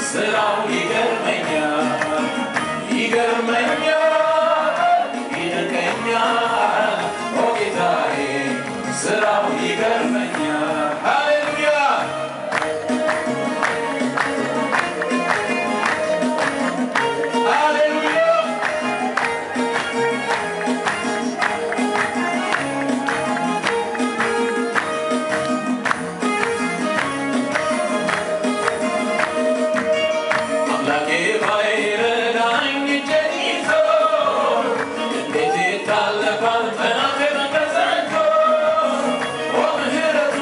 ስራው ይገርመኛል ይገርመኛል ይደንቀኛል ኦ ጌታዬ ስራው ይገርመኛል ሃሌሉያ ሃሌሉያ አምላኬ ባይረዳኝ እጄን ይዞ እንዴት ይታለፋል ጠላቴን ተዘግቶ ምህረቱ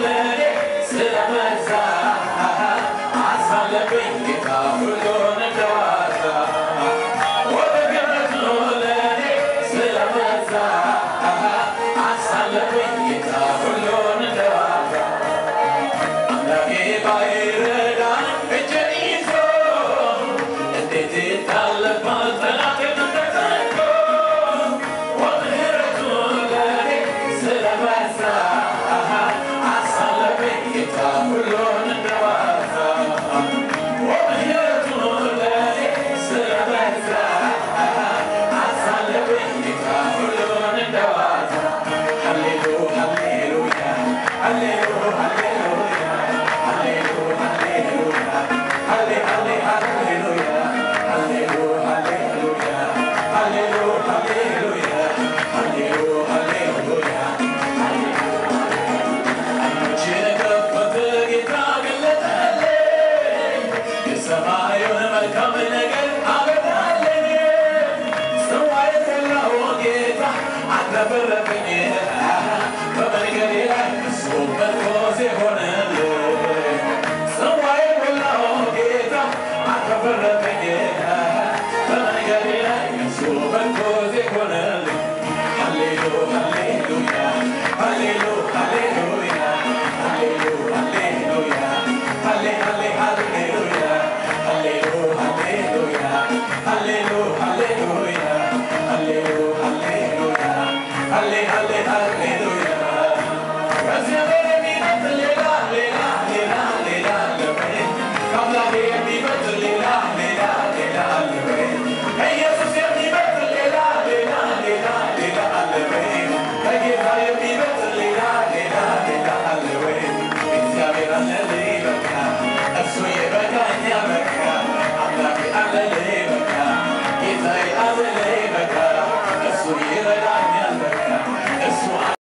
ለእኔ ስለበዛ አሳለፈኝ ጌታ ሁሉን እንደ ዋዛ ምህረቱ ለእኔ ስለበዛ አሳለፈኝ ጌታ ሁሉን እንደ ዋዛ አምላኬ ባይረዳኝ እጄን ይዞ እንዴት ይታለፋል ጠላቴን ተዘግቶ ምህረቱ ለእኔ ስለበዛ አሳለፈኝ ጌታ ሁሉን